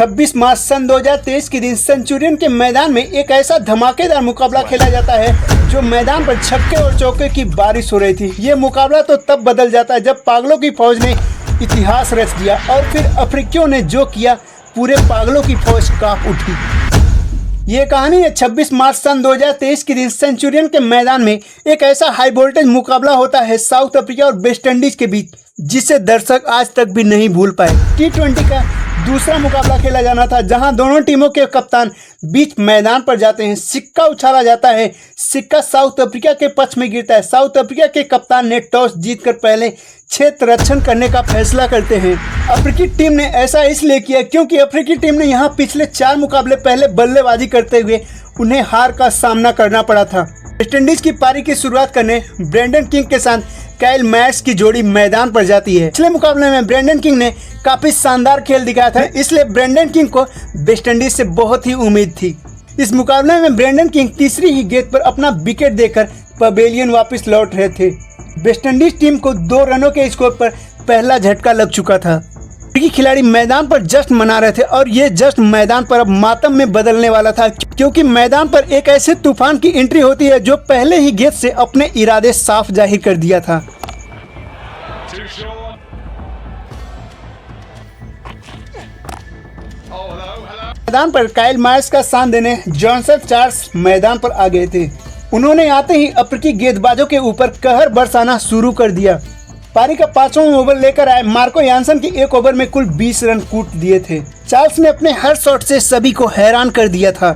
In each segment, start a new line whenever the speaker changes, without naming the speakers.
26 मार्च सन 2023 के दिन सेंचुरियन के मैदान में एक ऐसा धमाकेदार मुकाबला खेला जाता है जो मैदान पर छक्के और चौके की बारिश हो रही थी। ये मुकाबला तो तब बदल जाता है जब पागलों की फौज ने इतिहास रच दिया और फिर अफ्रीकियों ने जो किया पूरे पागलों की फौज कांप उठी। ये कहानी है 26 मार्च सन 2023 के दिन सेंचुरियन के मैदान में एक ऐसा हाई वोल्टेज मुकाबला होता है साउथ अफ्रीका और वेस्ट इंडीज के बीच जिसे दर्शक आज तक भी नहीं भूल पाए। T20 का दूसरा मुकाबला खेला जाना था जहां दोनों टीमों के कप्तान बीच मैदान पर जाते हैं। सिक्का उछाला जाता है, सिक्का साउथ अफ्रीका के पक्ष में गिरता है। साउथ अफ्रीका के कप्तान ने टॉस जीतकर पहले क्षेत्र रक्षण करने का फैसला करते हैं। अफ्रीकी टीम ने ऐसा इसलिए किया क्योंकि अफ्रीकी टीम ने यहां पिछले 4 मुकाबले पहले बल्लेबाजी करते हुए उन्हें हार का सामना करना पड़ा था। वेस्ट इंडीज की पारी की शुरुआत करने ब्रेंडन किंग के साथ काइल मायर्स की जोड़ी मैदान पर जाती है। पिछले मुकाबले में ब्रेंडन किंग ने काफी शानदार खेल दिखाया था, इसलिए ब्रेंडन किंग को वेस्ट इंडीज से बहुत ही उम्मीद थी। इस मुकाबले में ब्रेंडन किंग तीसरी ही गेंद पर अपना विकेट देकर पवेलियन वापस लौट रहे थे। वेस्ट इंडीज टीम को 2 रनों के स्कोर पर पहला झटका लग चुका था। अफ्रीकी खिलाड़ी मैदान पर जश्न मना रहे थे और ये जश्न मैदान पर अब मातम में बदलने वाला था क्योंकि मैदान पर एक ऐसे तूफान की एंट्री होती है जो पहले ही गेंद से अपने इरादे साफ जाहिर कर दिया था। मैदान पर काइल मायर्स का साथ देने जॉनसन चार्ल्स मैदान पर आ गए थे। उन्होंने आते ही अफ्रीकी गेंदबाजों के ऊपर कहर बरसाना शुरू कर दिया। पारी का 5वां ओवर लेकर आए मार्को यानसन की एक ओवर में कुल 20 रन कूट दिए थे। चार्ल्स ने अपने हर शॉट से सभी को हैरान कर दिया था।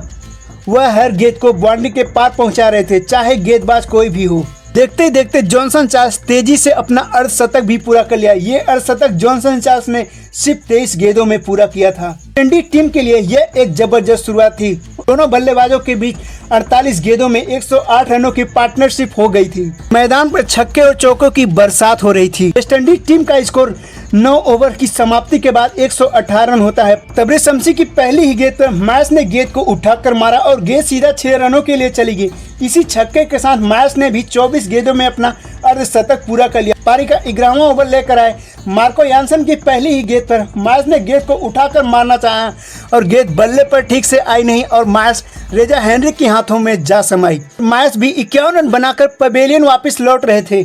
वह हर गेंद को बाउंड्री के पार पहुंचा रहे थे, चाहे गेंदबाज कोई भी हो। देखते ही देखते जॉनसन चार्ल्स तेजी से अपना अर्धशतक भी पूरा कर लिया। ये अर्धशतक जॉनसन चार्ल्स ने सिर्फ 23 गेंदों में पूरा किया था। इंडियन टीम के लिए यह एक जबरदस्त शुरुआत थी। दोनों बल्लेबाजों के बीच 48 गेंदों में 108 रनों की पार्टनरशिप हो गई थी। मैदान पर छक्के और चौकों की बरसात हो रही थी। वेस्ट इंडीज टीम का स्कोर 9 ओवर की समाप्ति के बाद 118 रन होता है। तबरेज शमसी की पहली ही गेंद पर मायर्स ने गेंद को उठाकर मारा और गेंद सीधा 6 रनों के लिए चली गई। इसी छक्के के साथ मायर्स ने भी 24 गेंदों में अपना अर्धशतक पूरा कर लिया। पारी का 11वां ओवर लेकर आए मार्को यानसन की पहली ही गेंद पर मायर्स ने गेंद को उठाकर मारना चाहा और गेंद बल्ले पर ठीक से आई नहीं और मायर्स रेजा हेनरिक के हाथों में जा समाई। मायर्स भी 51 रन बनाकर पवेलियन वापस लौट रहे थे।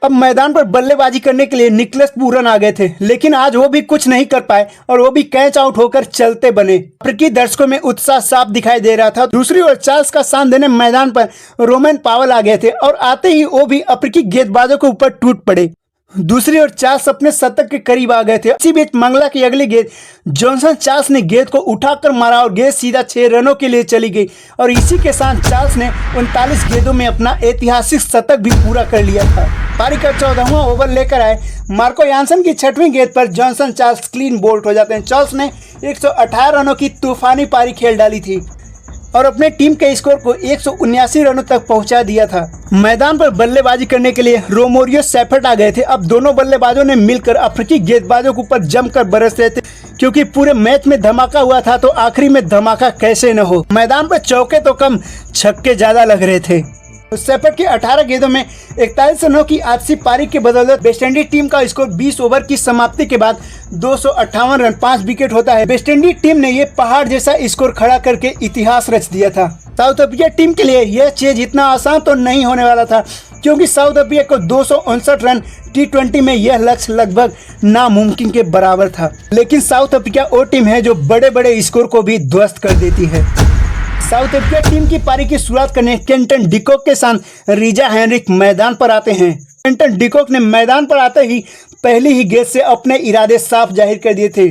अब मैदान पर बल्लेबाजी करने के लिए निकोलस पूरन आ गए थे, लेकिन आज वो भी कुछ नहीं कर पाए और वो भी कैच आउट होकर चलते बने। अफ्रीकी दर्शकों में उत्साह साफ दिखाई दे रहा था। दूसरी ओर चार्ल्स का साथ देने मैदान पर रोमन पावेल आ गए थे और आते ही वो भी अफ्रीकी गेंदबाजों के ऊपर टूट पड़े। दूसरी ओर चार्ल्स अपने शतक के करीब आ गए थे। इसी बीच मंगला की अगली गेंद जॉनसन चार्ल्स ने गेंद को उठाकर मारा और गेंद सीधा 6 रनों के लिए चली गई और इसी के साथ चार्ल्स ने 39 गेंदों में अपना ऐतिहासिक शतक भी पूरा कर लिया था। पारी का 14वां ओवर लेकर आए मार्को यानसन की 6वीं गेंद पर जॉनसन चार्ल्स क्लीन बोल्ड हो जाते हैं। चार्ल्स ने 118 रनों की तूफानी पारी खेल डाली थी और अपने टीम के स्कोर को 179 रनों तक पहुंचा दिया था। मैदान पर बल्लेबाजी करने के लिए रोमोरियो सेफर्ट आ गए थे। अब दोनों बल्लेबाजों ने मिलकर अफ्रीकी गेंदबाजों के ऊपर जमकर बरस रहे थे क्योंकि पूरे मैच में धमाका हुआ था तो आखिरी में धमाका कैसे न हो। मैदान पर चौके तो कम छक्के ज्यादा लग रहे थे। सेफर्ट की 18 गेंदों में 41 रनों की आपसी पारी के बदौलत वेस्ट इंडीज टीम का स्कोर 20 ओवर की समाप्ति के बाद 258 रन 5 विकेट होता है। वेस्ट इंडीज टीम ने ये पहाड़ जैसा स्कोर खड़ा करके इतिहास रच दिया था। साउथ अफ्रीका टीम के लिए यह चीज इतना आसान तो नहीं होने वाला था क्योंकि साउथ अफ्रीका को 259 रन T20 में यह लक्ष्य लगभग नामुमकिन के बराबर था। लेकिन साउथ अफ्रीका वो टीम है जो बड़े बड़े स्कोर को भी ध्वस्त कर देती है। साउथ अफ्रीका टीम की पारी की शुरुआत करने केंटन डिकॉक के साथ रेजा हेनरिक मैदान पर आते हैं। केंटन डिकॉक ने मैदान पर आते ही पहली ही गेंद से अपने इरादे साफ जाहिर कर दिए थे।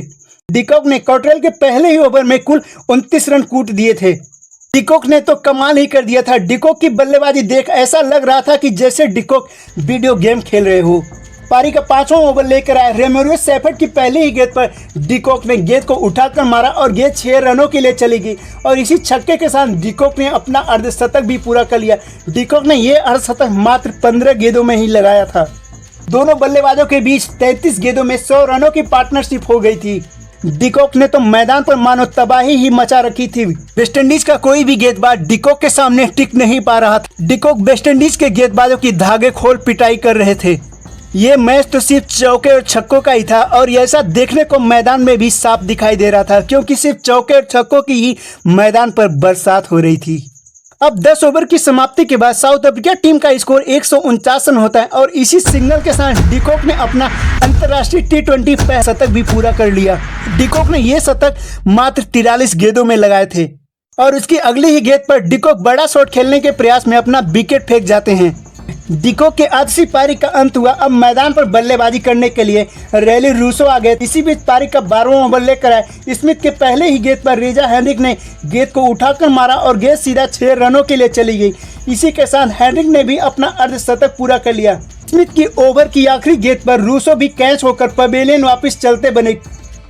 डिकॉक ने कॉटरेल के पहले ही ओवर में कुल 29 रन कूट दिए थे। डिकॉक ने तो कमाल ही कर दिया था। डिकॉक की बल्लेबाजी देख ऐसा लग रहा था कि जैसे डिकॉक वीडियो गेम खेल रहे हो। पारी का 5वां ओवर लेकर आए रोमोरियो सेफर्ट की पहली ही गेंद पर डिकॉक ने गेंद को उठाकर मारा और गेंद 6 रनों के लिए चली गई और इसी छक्के के साथ डिकॉक ने अपना अर्धशतक भी पूरा कर लिया। डिकॉक ने यह अर्धशतक मात्र 15 गेंदों में ही लगाया था। दोनों बल्लेबाजों के बीच 33 गेंदों में 100 रनों की पार्टनरशिप हो गई थी। डिकॉक ने तो मैदान पर मानो तबाही ही मचा रखी थी। वेस्ट इंडीज का कोई भी गेंदबाज डिकॉक के सामने टिक नहीं पा रहा था। डिकॉक वेस्ट इंडीज के गेंदबाजों की धागे खोल पिटाई कर रहे थे। ये मैच तो सिर्फ चौके और छक्कों का ही था और ऐसा देखने को मैदान में भी साफ दिखाई दे रहा था, क्योंकि सिर्फ चौके और छक्कों की ही मैदान पर बरसात हो रही थी। अब 10 ओवर की समाप्ति के बाद साउथ अफ्रीका टीम का स्कोर 149 रन होता है और इसी सिग्नल के साथ डिकॉक ने अपना अंतर्राष्ट्रीय T20 शतक भी पूरा कर लिया। डिकॉक ने यह शतक मात्र 43 गेंदों में लगाए थे और उसकी अगली ही गेंद पर डिकॉक बड़ा शॉट खेलने के प्रयास में अपना विकेट फेंक जाते हैं। डिकॉक के आधी पारी का अंत हुआ। अब मैदान पर बल्लेबाजी करने के लिए रैली रूसो आ गए। इसी बीच पारी का 12वां ओवर लेकर आए स्मिथ के पहले ही गेंद पर रेजा हेनरिक ने गेंद को उठाकर मारा और गेंद सीधा 6 रनों के लिए चली गई। इसी के साथ हेनरिक ने भी अपना अर्धशतक पूरा कर लिया। स्मिथ की ओवर की आखिरी गेंद पर रूसो भी कैच होकर पवेलियन वापस चलते बने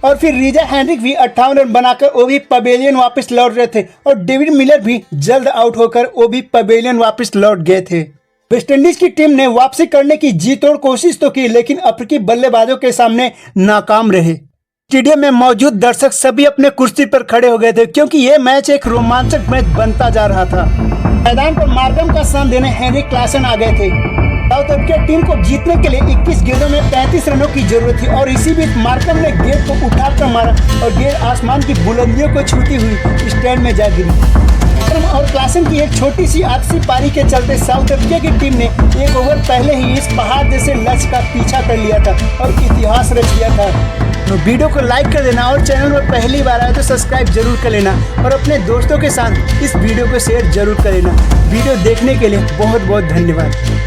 और फिर रीजा हेनरिक भी 58 रन बनाकर वो भी पवेलियन वापस लौट रहे थे और डेविड मिलर भी जल्द आउट होकर वो भी पवेलियन वापस लौट गए थे। वेस्टइंडीज की टीम ने वापसी करने की जी तोड़ कोशिश तो की, लेकिन अफ्रीकी बल्लेबाजों के सामने नाकाम रहे। स्टेडियम में मौजूद दर्शक सभी अपने कुर्सी पर खड़े हो गए थे, क्योंकि यह मैच एक रोमांचक मैच बनता जा रहा था। मैदान पर मार्गम का साथ देने हेनरिक क्लासन आ गए थे। साउथ अफ्रीका टीम को जीतने के लिए 21 गेंदों में 35 रनों की जरूरत थी और इसी बीच मार्कम ने गेंद को उठाकर मारा और गेंद आसमान की बुलंदियों को छूती हुई स्टैंड में जा गिरी। और क्लासन की एक छोटी सी आखिरी पारी के चलते साउथ अफ्रीका की टीम ने एक ओवर पहले ही इस पहाड़ जैसे लक्ष्य का पीछा कर लिया था और इतिहास रच लिया था। तो वीडियो को लाइक कर देना और चैनल पर पहली बार आए तो सब्सक्राइब जरूर कर लेना और अपने दोस्तों के साथ इस वीडियो को शेयर जरूर कर लेना। वीडियो देखने के लिए बहुत बहुत धन्यवाद।